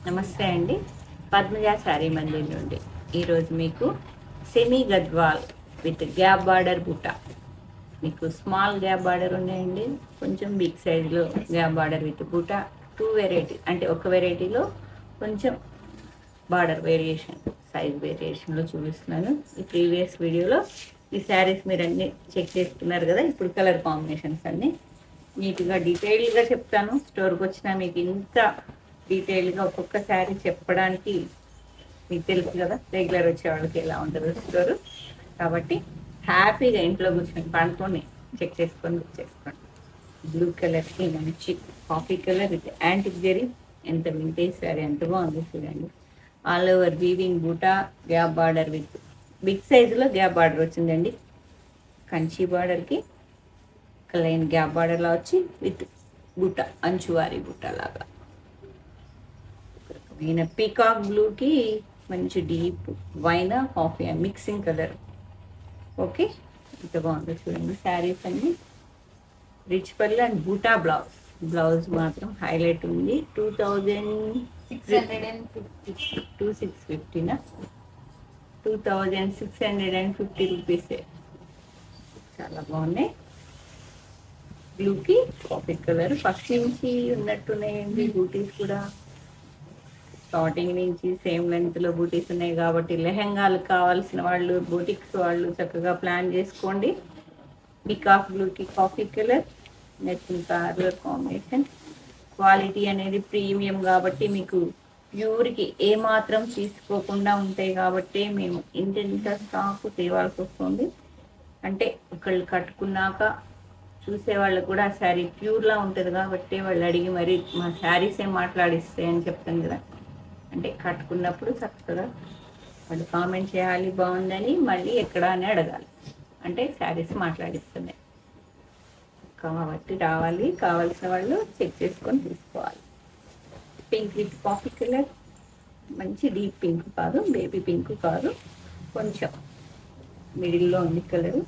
నమస్తే అండి. పద్మజ శారీ మందిర్ నుండి ఈరోజు మీకు semi Gadwal with gap border బుట్ట. మీకు స్మాల్ గ్యాప్ బార్డర్ ఉన్నాయండి, కొంచెం బిగ్ సైజులో గ్యాప్ బార్డర్ విత్ బుట్ట. టూ వెరైటీ అంటే ఒక వెరైటీలో కొంచెం బార్డర్ వేరియేషన్, సైజ్ వేరియేషన్లో చూపిస్తున్నాను. ఈ ప్రీవియస్ వీడియోలో ఈ శారీస్ మీరు అన్నీ చెక్ చేసుకున్నారు కదా. ఇప్పుడు కలర్ కాంబినేషన్స్ అన్నీ నీట్గా డీటెయిల్గా చెప్తాను. స్టోర్కి వచ్చినా మీకు ఇంత డీటెయిల్గా ఒక్కొక్క శారీ చెప్పడానికి మీకు తెలుసు కదా, రెగ్యులర్ వచ్చే వాళ్ళకి ఎలా ఉంటుందో స్టోరు. కాబట్టి హ్యాపీగా ఇంట్లో కూర్చొని పండుకొని చెక్ చేసుకొని బుక్ చేసుకోండి. బ్లూ కలర్కి మంచి coffee colour with antique zari. ఎంత వింటేజ్ శారీ, ఎంత బాగుంది చూడండి. All over weaving buta, gap border with big సైజులో గ్యాప్ బార్డర్ వచ్చిందండి. కంచి బార్డర్కి లైన్ గ్యాప్ బార్డర్లా వచ్చి విత్ బుట్ట, అంచువారి బుట్ట లాగా. ఈయన పీకాక్ బ్లూకి మంచి deep wine coffee mixing colour. Okay, ఇంత బాగుంది చూడండి. శారీస్ అన్ని రిచ్ పల్లి అండ్ బూటా బ్లౌజ్. బ్లౌజ్ మాత్రం హైలైట్ ఉంది. 2650 2650 రూపీసే. చాలా బాగున్నాయి. బ్లూకి కాఫీ కలర్ ఫస్ట్ నుంచి ఉన్నట్టున్నాయండి. బూటీస్ కూడా స్టార్టింగ్ నుంచి సేమ్ లెంత్లో బూటీస్ ఉన్నాయి కాబట్టి లెహెంగాలు కావాల్సిన వాళ్ళు, బూటిక్స్ వాళ్ళు చక్కగా ప్లాన్ చేసుకోండి. పికాక్ బ్లూకి coffee colour, maroon colour combination. Quality అనేది ప్రీమియం కాబట్టి మీకు ప్యూర్కి ఏమాత్రం తీసుకోకుండా ఉంటాయి కాబట్టి మేము ఇంత స్టాక్ తేవాల్సి వస్తుంది. అంటే ఒకళ్ళు కట్టుకున్నాక చూసే వాళ్ళకు కూడా ఆ శారీ ప్యూర్లా ఉంటుంది కాబట్టి వాళ్ళు అడిగి మరి మా శారీస్ ఏం మాట్లాడిస్తాయి అని చెప్తాను కదా. అంటే కట్టుకున్నప్పుడు చక్కగా వాళ్ళు కామెంట్ చేయాలి బాగుందని, మళ్ళీ ఎక్కడ అని అడగాలి. అంటే శారీస్ మాట్లాడిస్తున్నాయి కాబట్టి రావాలి. కావాల్సిన వాళ్ళు చెక్ చేసుకొని తీసుకోవాలి. పింక్ విత్ కాఫీ కలర్, మంచి డీప్ పింక్ కాదు, బేబీ పింక్ కాదు, కొంచెం మిడిల్లో ఉంది colour.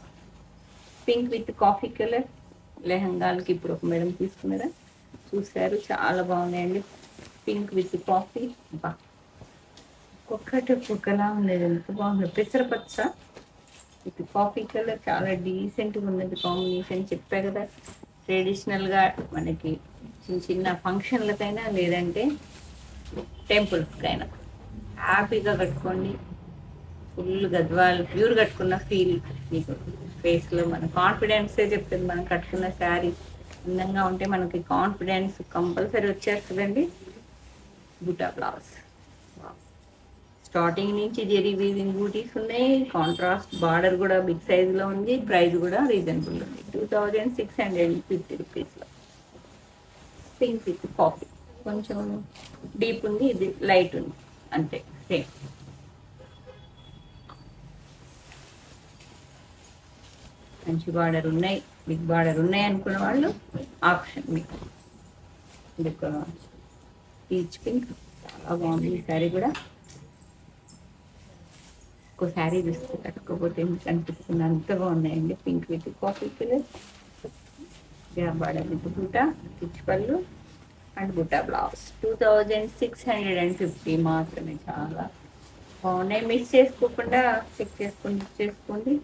Pink with coffee colour. లెహంగాలకి ఇప్పుడు ఒక మేడం తీసుకున్నారా, చూసారు, చాలా బాగున్నాయండి. పింక్ విత్ కాఫీ, బా ఒక్కటి ఒక్కొక్కలా ఉండేది, ఎంత బాగుంది. పెసరపచ్చ విత్ కాఫీ కలర్, చాలా డీసెంట్గా ఉన్నది కాంబినేషన్. చెప్పా కదా, ట్రెడిషనల్గా మనకి చిన్న చిన్న ఫంక్షన్లకైనా లేదంటే టెంపుల్స్కైనా హ్యాపీగా కట్టుకోండి. ఫుల్ గద్వాల్ ప్యూర్ కట్టుకున్న ఫీల్ మీకు ఫేస్లో మన కాన్ఫిడెన్సే చెప్తుంది. మనం కట్టుకున్న శారీ అందంగా ఉంటే మనకి కాన్ఫిడెన్స్ కంపల్సరీ వచ్చేస్తుందండి. బూటా బ్లౌజ్ స్టార్టింగ్ నుంచి జెరీ వీవింగ్ బూటీస్ ఉన్నాయి. కాంట్రాస్ట్ బార్డర్ కూడా బిగ్ సైజులో ఉంది. ప్రైస్ కూడా రీజనబుల్ ఉంది, 2650 రూపీస్లో. పింక్ విత్ కాఫీ, కొంచెం డీప్ ఉంది, ఇది లైట్ ఉంది, అంతే సేమ్. మంచి బార్డర్ ఉన్నాయి, బిగ్ బార్డర్ ఉన్నాయి అనుకున్న వాళ్ళు ఆప్షన్ మీకు. పీచ్ పింక్ చాలా బాగుంది. ఈ శారీ కూడా ఒక శారీ చూస్తే కట్టుకోకపోతే మీకు అనిపిస్తుంది, అంత బాగున్నాయండి. Pink with coffee colour, gap border with buta, peach పళ్ళు అండ్ బూటా బ్లౌజ్. 2650 మాత్రమే. చాలా బాగున్నాయి. మిస్ చేసుకోకుండా చెక్ చేసుకోండి.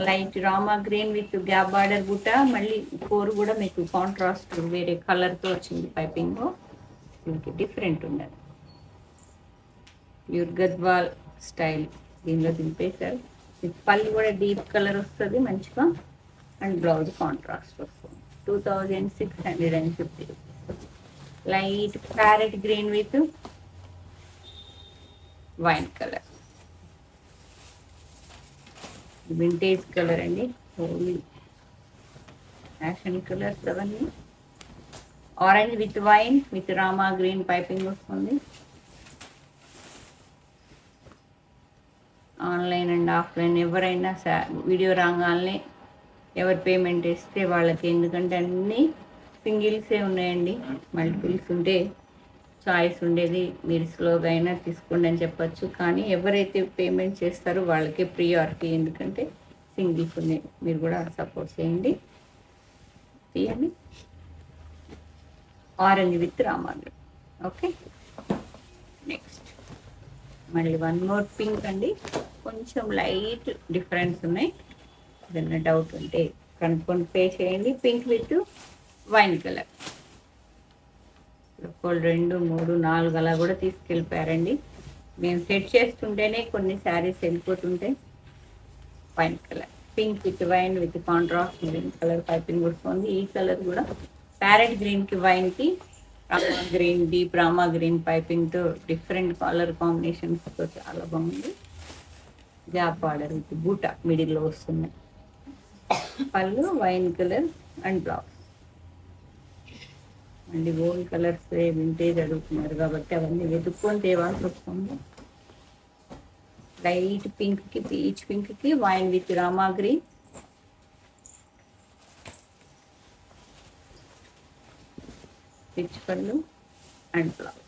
Light rama green with gap border buta. మళ్ళీ కోర్ కూడా మీకు కాంట్రాస్ట్ వేరే కలర్తో వచ్చింది. పైపింగ్ దీనికి డిఫరెంట్ ఉన్నది. ప్యూర్ గద్వాల్ స్టైల్ దీనిలో దింపేశారు. పళ్ళు కూడా డీప్ కలర్ వస్తుంది మంచిగా, అండ్ బ్లౌజ్ కాంట్రాస్ట్ వస్తుంది. 2650. Light parrot green with wine colour, vintage colour అండి. హోలీ ఫ్యాషన్ కలర్స్ అవన్నీ. Orange with wine with Rama green piping వస్తుంది. ఆన్లైన్ అండ్ ఆఫ్లైన్ ఎవరైనా వీడియో రాగానే ఎవరు పేమెంట్ ఇస్తే వాళ్ళకి, ఎందుకంటే అన్నీ సింగిల్సే ఉన్నాయండి. మల్టిపుల్స్ ఉంటే చాయిస్ ఉండేది, మీరు స్లోగా అయినా తీసుకోండి అని చెప్పచ్చు. కానీ ఎవరైతే పేమెంట్ చేస్తారో వాళ్ళకే ప్రియారిటీ, ఎందుకంటే సింగిల్స్ ఉన్నాయి. మీరు కూడా సపోర్ట్ చేయండి. తీయండి. ఆరెంజ్ విత్ రామాగ్రి. ఓకే, నెక్స్ట్ మళ్ళీ వన్ మోర్ పింక్ అండి, కొంచెం లైట్ డిఫరెన్స్ ఉన్నాయి. ఏదైనా డౌట్ ఉంటే కనుక్కొని పే చేయండి. Pink with wine colour. ఒకళ్ళు 2 3 4 అలా కూడా తీసుకెళ్ళిపోయారండి. మేము సెట్ చేస్తుంటేనే కొన్ని శారీస్ వెళ్ళిపోతుంటాయి. Wine colour, pink with wine with contrast green colour piping వస్తుంది. ఈ కలర్ కూడా ప్యారెట్ గ్రీన్కి వైన్కి rama green, deep rama green పైపింగ్తో డిఫరెంట్ కలర్ కాంబినేషన్స్తో చాలా బాగుంది. గ్యాప్ బార్డర్ విత్ బూటా మిడిల్లో వస్తుంది. పళ్ళు wine colour and blouse. And old colours vintage అడుగుతున్నారు కాబట్టి అవన్నీ వెతుక్కొని తేవాల్సి వస్తుంది. లైట్ పింక్కి, పీచ్ పింక్కి wine with Rama green, rich పళ్ళు అండ్ బ్లౌజ్.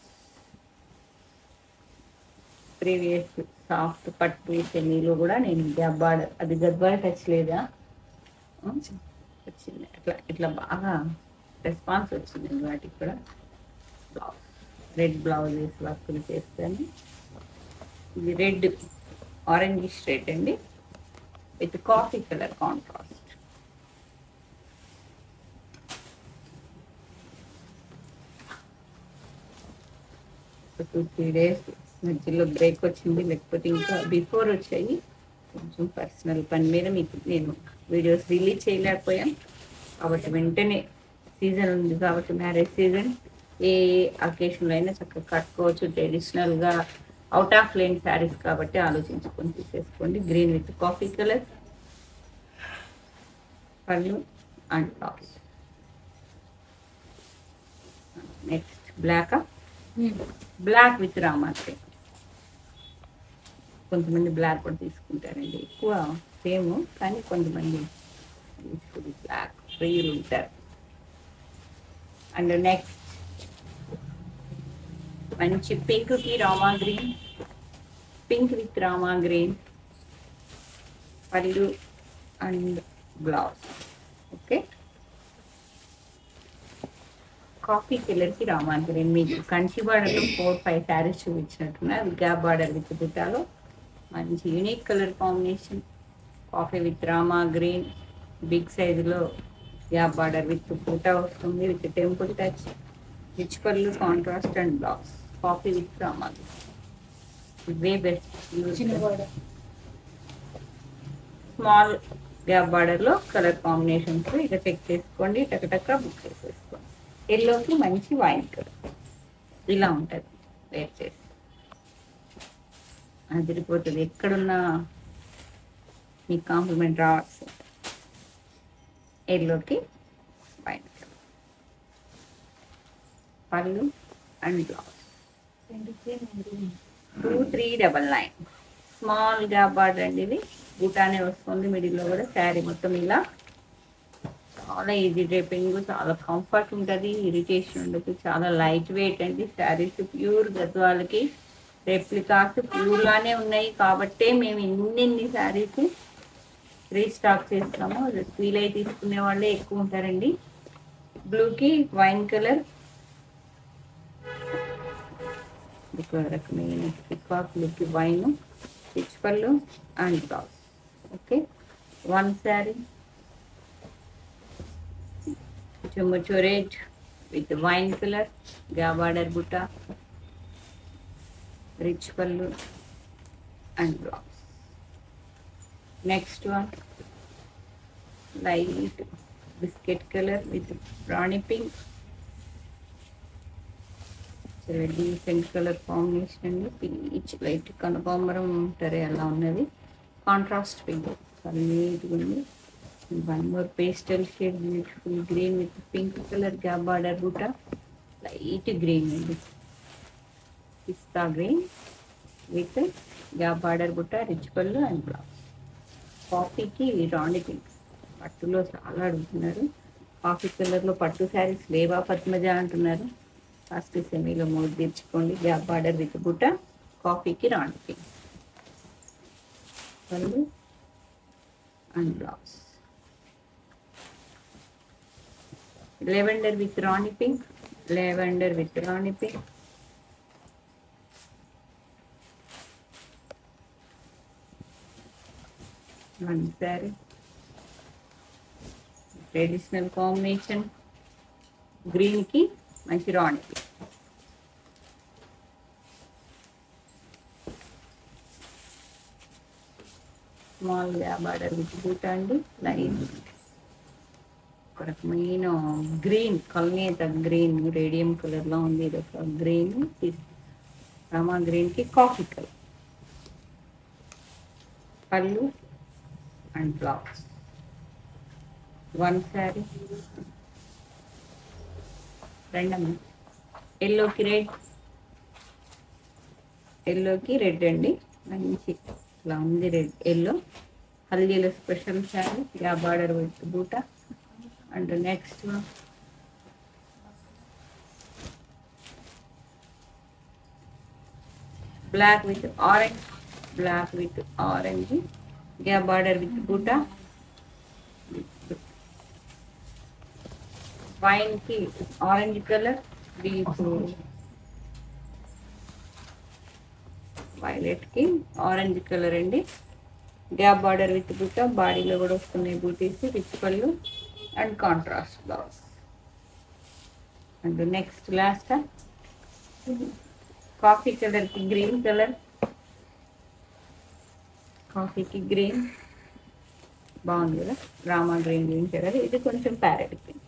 ప్రీవియస్ సాఫ్ట్ పట్టు సెమీలో కూడా నేను గబ్బాడ, అది గద్వాల టచ్ లేదా వచ్చింది, అట్లా ఇట్లా బాగా రెస్పాన్స్ వచ్చింది వాటికి కూడా. బ్లౌజ్ రెడ్ బ్లౌజ్ వర్క్లు చేస్తాను. ఇది రెడ్ ఆరెంజిష్ రెడ్ అండి విత్ కాఫీ కలర్ కాంట్రాస్ట్. ఒక 2-3 days మధ్యలో బ్రేక్ వచ్చింది, లేకపోతే ఇంకా బిఫోర్ వచ్చాయి. కొంచెం పర్సనల్ పని మీద మీకు నేను వీడియోస్ రిలీజ్ చేయలేకపోయాను కాబట్టి వెంటనే సీజన్ ఉంది కాబట్టి మ్యారేజ్ సీజన్ ఏ అకేషన్లో అయినా చక్కగా కట్టుకోవచ్చు. ట్రెడిషనల్గా అవుట్ ఆఫ్ లైన్ శారీస్ కాబట్టి ఆలోచించుకొని తీసేసుకోండి. గ్రీన్ విత్ కాఫీ కలర్ పళ్ళు and blouse. Next black with రామాత్రి. కొంతమంది బ్లాక్ కూడా తీసుకుంటారండి, ఎక్కువ సేమ్ కానీ కొంతమంది బ్లాక్ ప్రియులు ఉంటారు. అండ్ నెక్స్ట్ మంచి పింక్కి Rama green, pink with Rama green pallu and blouse. Okay, coffee కలర్కి రామా గ్రీన్. మీకు కంచి బార్డర్లో 4-5 శారీస్ చూపించినట్టున్నారు. గ్యాప్ బార్డర్ విత్ బుట్టాలో మంచి unique colour combination. Coffee with Rama green, big సైజులో గ్యాప్ బార్డర్ విత్ బుట్టా వస్తుంది with temple touch, rich pallu contrast and blouse. Coffee with Rama green ఇవే బెస్ట్. స్మాల్ గ్యాప్ బార్డర్లో కలర్ కాంబినేషన్స్ ఇక చెక్ చేసుకోండి, టక్ బుక్ చేసేసుకోండి. ఎల్లోకి మంచి వైన్ కలర్ ఇలా ఉంటుంది, వేర్ చేసి అదిరిపోతుంది. ఎక్కడున్నా మీకు కాంప్లిమెంట్ రావచ్చు. ఎల్లోకి వైన్ కలర్ పళ్ళు and blouse. 2399 small gap border అండి. ఇది బూటానే వస్తుంది మిడిల్లో కూడా. శారీ మొత్తం ఇలా చాలా ఈజీ డ్రేపింగ్, చాలా కంఫర్ట్ ఉంటుంది, ఇరిటేషన్ ఉండదు, చాలా లైట్ వెయిట్ అండి. శారీస్ ప్యూర్ గద్వాలకి రెప్లికాస్ ప్యూర్లానే ఉన్నాయి కాబట్టే మేము ఇన్ని శారీస్ రీస్టాక్ చేస్తాము. ఫీల్ అయి తీసుకునే వాళ్ళే ఎక్కువ ఉంటారండి. బ్లూకి వైన్ కలర్, ఒక రకమైన పికాక్ బ్లూకి వైన్, రిచ్ పళ్ళు and blouse. Okay, one sari red with wine colour, gap border బుట్ట, రిచ్ పళ్ళు and blouse. Next one light biscuit colour with rani pink, చాలా డీసెంట్ కలర్ కాంబినేషన్ అండి. పీచ్ లైట్ కనకాంబరం ఉంటారే అలా ఉన్నది, కాంట్రాస్ట్ పింక్ చాలా నీట్గా ఉంది. One more pastel shade beautiful green with pink colour gap border బూట, లైట్ గ్రీన్ అండి, pista green with gap border బుట్ట, రిచ్ పళ్ళు అండ్ బ్లౌజ్. కాఫీకి రాణి పింక్, పట్టులో చాలా అడుగుతున్నారు. కాఫీ కలర్లో పట్టు శారీస్ లేవా పద్మజ అంటున్నారు. ఫస్ట్ సెమీలో 3 తీర్చుకోండి. గ్యాప్ బార్డర్ విత్ బుట్ట, కాఫీకి రాణి పింక్ పళ్ళు and blouse. Lavender with rani pink, lavender with rani pink, one sari traditional combination గ్రీన్కి మంచి రాణి స్మాల్గా బార్డర్ విత్ బూటా అండి లైన్ ఒక రకమైన గ్రీన్ కల్నేత గ్రీన్ రేడియం కలర్లో ఉంది. ఇది ఒక గ్రీన్ రామా గ్రీన్కి కాఫీ కలర్ పళ్ళు అండ్ బ్లౌజ్. వన్ శారీ రెండమ్మ ఎల్లోకి రెడ్ అండి మంచి ఇట్లా ఉంది రెడ్ ఎల్లో హల్దీలో స్పెషల్ శారీ యా బార్డర్ విత్ బూటా. And next black with orange యా బార్డర్ విత్ బూటా. వైన్ కి ఆరెంజ్ కలర్ డీప్ వైలెట్ కి ఆరెంజ్ కలర్ అండి. గ్యాప్ బార్డర్ విత్ బూటా బాడీలో కూడా వస్తున్నాయి బూటీస్ with pallu and contrast blouse. And next last coffee colour కి గ్రీన్ కలర్ కాఫీకి గ్రీన్ బాగుంది కదా రామా గ్రీన్ కలర్. ఇది కొంచెం ప్యారెట్ గ్రీన్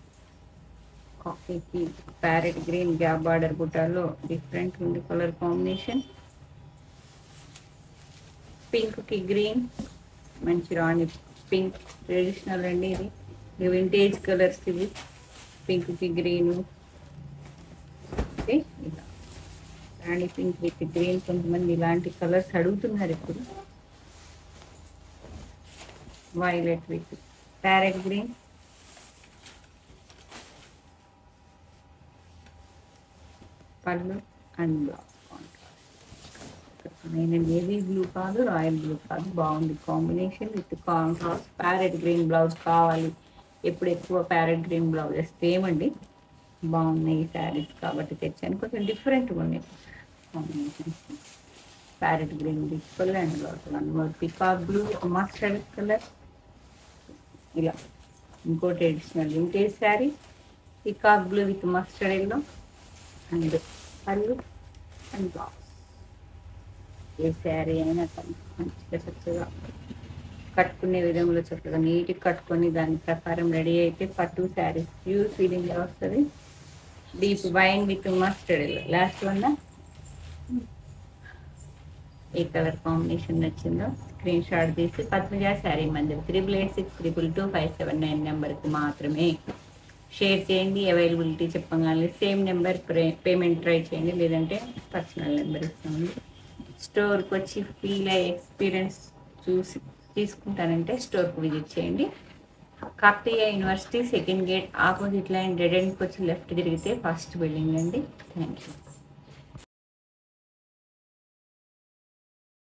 కాఫీకి ప్యారెట్ గ్రీన్ గ్యాప్ బార్డర్ బుటాలో డిఫరెంట్ ఉంది కలర్ కాంబినేషన్. పింక్ కి గ్రీన్ మంచి రాణి పింక్ ట్రెడిషనల్ అండి. ఇది వింటేజ్ కలర్స్ ఇవి పింక్ కి గ్రీన్ ఇలా రాణి పింక్ విత్ గ్రీన్. కొంతమంది ఇలాంటి కలర్స్ అడుగుతున్నారు ఇప్పుడు. Violet with parrot green pallu and blouse. Navy blue కాదు రాయల్ బ్లూ కాదు బాగుంది combination with contrast parrot green blouse కావాలి. ఎప్పుడు ఎక్కువ ప్యారెట్ గ్రీన్ బ్లౌజెస్ ఏమండి బాగున్నాయి ఈ శారీస్ కాబట్టి తెచ్చాను. కొంచెం డిఫరెంట్గా ఉన్నాయి కాంబినేషన్స్. ప్యారెట్ గ్రీన్ డిస్పల్ and blouse one more peacock blue mustard colour ఇలా ఇంకో traditional vintage sari peacock blue with mustard yellow and pallu and blouse. ఏ శారీ అయినా మంచిగా చక్కగా కట్టుకునే విధంలో చక్కగా నీట్గా కట్టుకొని దాని ప్రకారం రెడీ అయితే పట్టు శారీస్ ప్యూర్ ఫీలింగ్ వస్తుంది. Deep wine with mustard yellow. Last one A colour combination నచ్చిందో స్క్రీన్ షాట్ తీసి పద్మజ శారీ మందిర్ 8886222579 నెంబర్కి మాత్రమే షేర్ చేయండి. అవైలబిలిటీ చెప్పగానే సేమ్ నెంబర్ పేమెంట్ ట్రై చేయండి, లేదంటే పర్సనల్ నెంబర్ ఇస్తామండి. స్టోర్కి వచ్చి ఫీల్ అయ్యే ఎక్స్పీరియన్స్ చూసి తీసుకుంటానంటే స్టోర్కి విజిట్ చేయండి. Kakatiya university second gate opposite line dead ఎండ్కి వచ్చి లెఫ్ట్ తిరిగితే ఫస్ట్ బిల్డింగ్ అండి. Thank you.